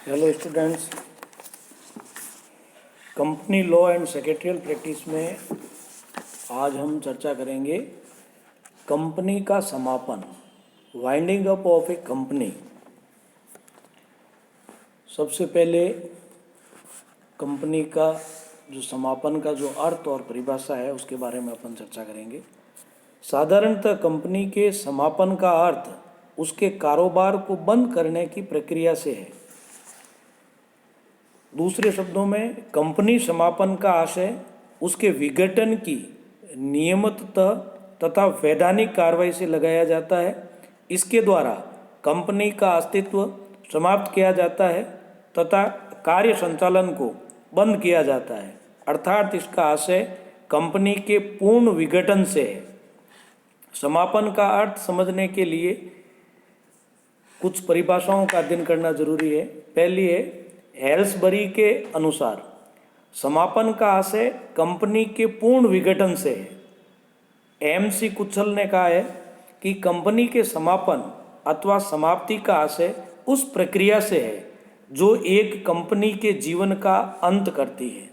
Hello students, company law and secretarial practice में आज हम चर्चा करेंगे कंपनी का समापन, winding up of A company. सबसे पहले कंपनी का जो समापन का जो अर्थ और परिभाषा है उसके बारे में अपन चर्चा करेंगे। साधारणतः कंपनी के समापन का अर्थ उसके कारोबार को बंद करने की प्रक्रिया से है। दूसरे शब्दों में, कंपनी समापन का आशय उसके विघटन की नियमिततः तथा वैधानिक कार्रवाई से लगाया जाता है। इसके द्वारा कंपनी का अस्तित्व समाप्त किया जाता है तथा कार्य संचालन को बंद किया जाता है, अर्थात इसका आशय कंपनी के पूर्ण विघटन से है। समापन का अर्थ समझने के लिए कुछ परिभाषाओं का अध्ययन करना जरूरी है। पहली है, हेल्सबरी के अनुसार समापन का आशय कंपनी के पूर्ण विघटन से है। एम.सी. कुच्छल ने कहा है कि कंपनी के समापन अथवा समाप्ति का आशय उस प्रक्रिया से है जो एक कंपनी के जीवन का अंत करती है।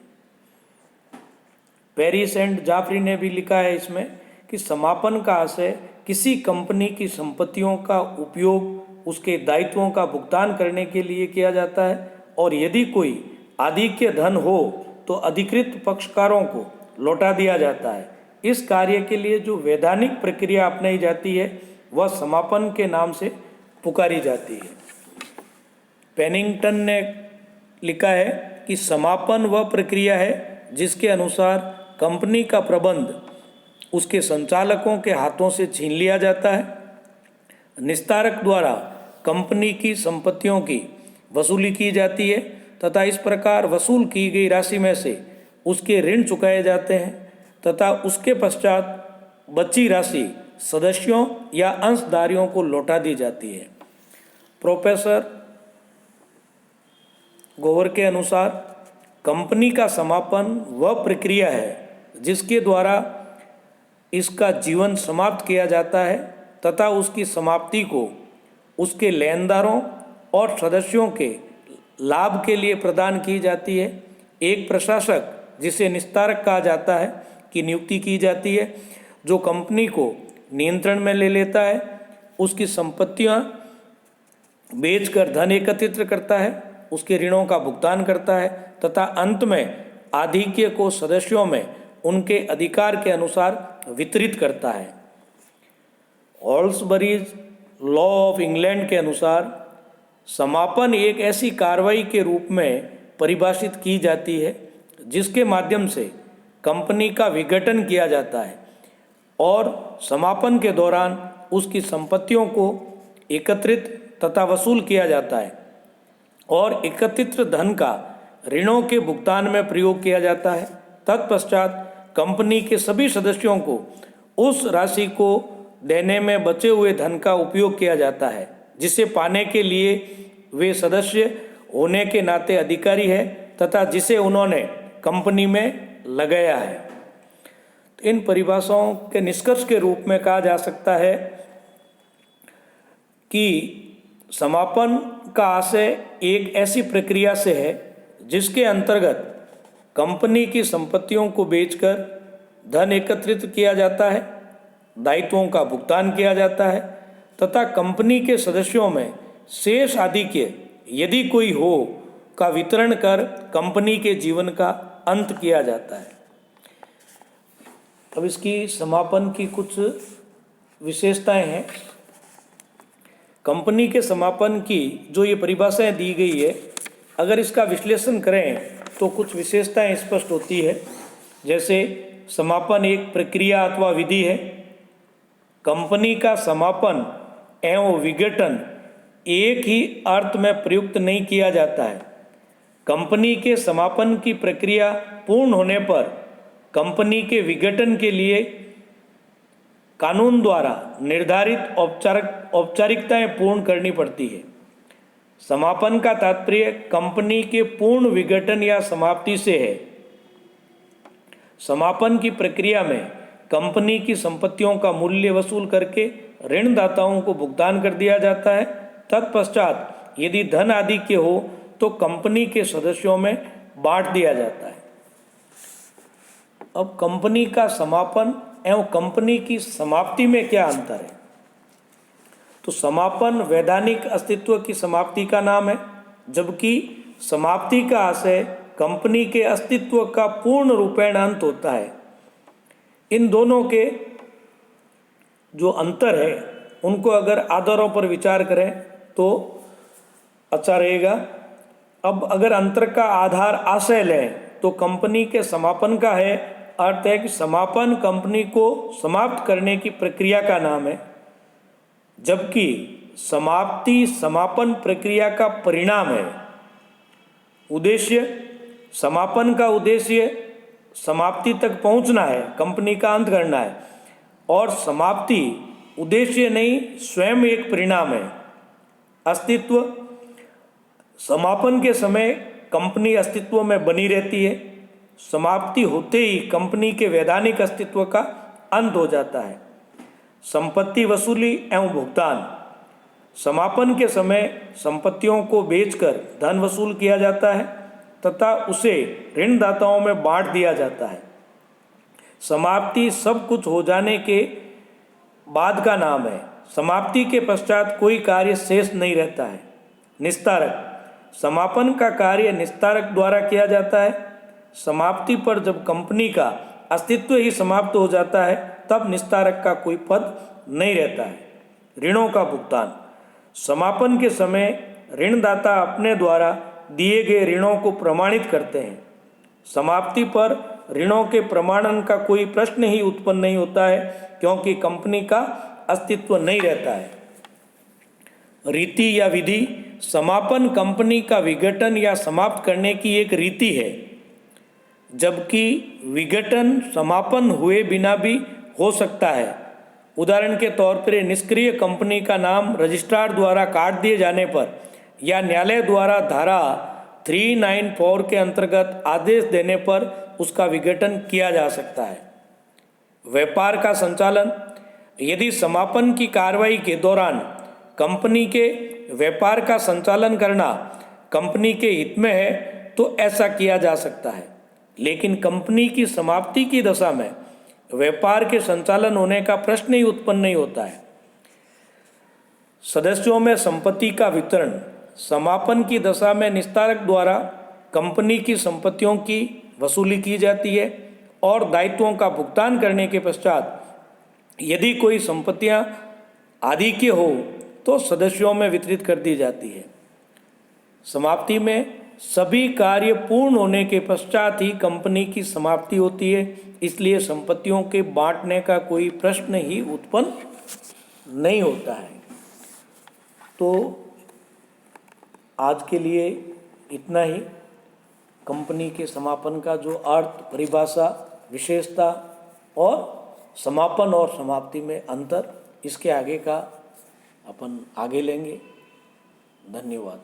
पेरिस एंड जाफरी ने भी लिखा है इसमें कि समापन का आशय किसी कंपनी की संपत्तियों का उपयोग उसके दायित्वों का भुगतान करने के लिए किया जाता है, और यदि कोई आधिक्य धन हो तो अधिकृत पक्षकारों को लौटा दिया जाता है। इस कार्य के लिए जो वैधानिक प्रक्रिया अपनाई जाती है वह समापन के नाम से पुकारी जाती है। पेनिंगटन ने लिखा है कि समापन वह प्रक्रिया है जिसके अनुसार कंपनी का प्रबंध उसके संचालकों के हाथों से छीन लिया जाता है। निस्तारक द्वारा कंपनी की संपत्तियों की वसूली की जाती है तथा इस प्रकार वसूल की गई राशि में से उसके ऋण चुकाए जाते हैं तथा उसके पश्चात बची राशि सदस्यों या अंशधारियों को लौटा दी जाती है। प्रोफेसर गोवर के अनुसार कंपनी का समापन वह प्रक्रिया है जिसके द्वारा इसका जीवन समाप्त किया जाता है तथा उसकी समाप्ति को उसके लेनदारों और सदस्यों के लाभ के लिए प्रदान की जाती है। एक प्रशासक, जिसे निस्तारक कहा जाता है, की नियुक्ति की जाती है जो कंपनी को नियंत्रण में ले लेता है, उसकी संपत्तियां बेचकर धन एकत्रित करता है, उसके ऋणों का भुगतान करता है तथा अंत में आधिक्य को सदस्यों में उनके अधिकार के अनुसार वितरित करता है। हॉल्सबरीज लॉ ऑफ इंग्लैंड के अनुसार समापन एक ऐसी कार्रवाई के रूप में परिभाषित की जाती है जिसके माध्यम से कंपनी का विघटन किया जाता है और समापन के दौरान उसकी संपत्तियों को एकत्रित तथा वसूल किया जाता है और एकत्रित धन का ऋणों के भुगतान में प्रयोग किया जाता है। तत्पश्चात कंपनी के सभी सदस्यों को उस राशि को देने में बचे हुए धन का उपयोग किया जाता है जिसे पाने के लिए वे सदस्य होने के नाते अधिकारी है तथा जिसे उन्होंने कंपनी में लगाया है। तो इन परिभाषाओं के निष्कर्ष के रूप में कहा जा सकता है कि समापन का आशय एक ऐसी प्रक्रिया से है जिसके अंतर्गत कंपनी की संपत्तियों को बेचकर धन एकत्रित किया जाता है, दायित्वों का भुगतान किया जाता है तथा कंपनी के सदस्यों में शेष आधिक्य, यदि कोई हो, का वितरण कर कंपनी के जीवन का अंत किया जाता है। अब इसकी समापन की कुछ विशेषताएं हैं। कंपनी के समापन की जो ये परिभाषाएं दी गई है, अगर इसका विश्लेषण करें तो कुछ विशेषताएं स्पष्ट होती है। जैसे समापन एक प्रक्रिया अथवा विधि है। कंपनी का समापन एवं विघटन एक ही अर्थ में प्रयुक्त नहीं किया जाता है। कंपनी के समापन की प्रक्रिया पूर्ण होने पर कंपनी के विघटन के लिए कानून द्वारा निर्धारित औपचारिकताएं पूर्ण करनी पड़ती है। समापन का तात्पर्य कंपनी के पूर्ण विघटन या समाप्ति से है। समापन की प्रक्रिया में कंपनी की संपत्तियों का मूल्य वसूल करके ऋणदाताओं को भुगतान कर दिया जाता है। तत्पश्चात यदि धन आधिक्य हो तो कंपनी के सदस्यों में बांट दिया जाता है। अब कंपनी का समापन एवं कंपनी की समाप्ति में क्या अंतर है? तो समापन वैधानिक अस्तित्व की समाप्ति का नाम है, जबकि समाप्ति का आशय कंपनी के अस्तित्व का पूर्ण रूपेण अंत होता है। इन दोनों के जो अंतर है उनको अगर आधारों पर विचार करें तो अच्छा रहेगा। अब अगर अंतर का आधार आशय लें तो कंपनी के समापन का है, अर्थ है कि समापन कंपनी को समाप्त करने की प्रक्रिया का नाम है, जबकि समाप्ति समापन प्रक्रिया का परिणाम है। उद्देश्य, समापन का उद्देश्य समाप्ति तक पहुंचना है, कंपनी का अंत करना है, और समाप्ति उद्देश्य नहीं, स्वयं एक परिणाम है। अस्तित्व, समापन के समय कंपनी अस्तित्व में बनी रहती है, समाप्ति होते ही कंपनी के वैधानिक अस्तित्व का अंत हो जाता है। संपत्ति वसूली एवं भुगतान, समापन के समय संपत्तियों को बेचकर धन वसूल किया जाता है तथा उसे ऋणदाताओं में बांट दिया जाता है। समाप्ति सब कुछ हो जाने के बाद का नाम है। समाप्ति के पश्चात कोई कार्य शेष नहीं रहता है। निस्तारक, समापन का कार्य निस्तारक द्वारा किया जाता है। समाप्ति पर जब कंपनी का अस्तित्व ही समाप्त हो जाता है तब निस्तारक का कोई पद नहीं रहता है। ऋणों का भुगतान, समापन के समय ऋणदाता अपने द्वारा दिए गए ऋणों को प्रमाणित करते हैं। समाप्ति पर ऋणों के प्रमाणन का कोई प्रश्न ही उत्पन्न नहीं होता है, क्योंकि कंपनी का अस्तित्व नहीं रहता है। रीति या विधि, समापन कंपनी का विघटन या समाप्त करने की एक रीति है, जबकि विघटन समापन हुए बिना भी हो सकता है। उदाहरण के तौर पर निष्क्रिय कंपनी का नाम रजिस्ट्रार द्वारा काट दिए जाने पर या न्यायालय द्वारा धारा 394 के अंतर्गत आदेश देने पर उसका विघटन किया जा सकता है। व्यापार का संचालन, यदि समापन की कार्रवाई के दौरान कंपनी के व्यापार का संचालन करना कंपनी के हित में है तो ऐसा किया जा सकता है, लेकिन कंपनी की समाप्ति की दशा में व्यापार के संचालन होने का प्रश्न ही उत्पन्न नहीं होता है। सदस्यों में संपत्ति का वितरण, समापन की दशा में निस्तारक द्वारा कंपनी की संपत्तियों की वसूली की जाती है और दायित्वों का भुगतान करने के पश्चात यदि कोई संपत्तियां आदि की हो तो सदस्यों में वितरित कर दी जाती है। समाप्ति में सभी कार्य पूर्ण होने के पश्चात ही कंपनी की समाप्ति होती है, इसलिए संपत्तियों के बांटने का कोई प्रश्न ही उत्पन्न नहीं होता है। तो आज के लिए इतना ही। कंपनी के समापन का जो अर्थ, परिभाषा, विशेषता और समापन और समाप्ति में अंतर, इसके आगे का अपन आगे लेंगे। धन्यवाद।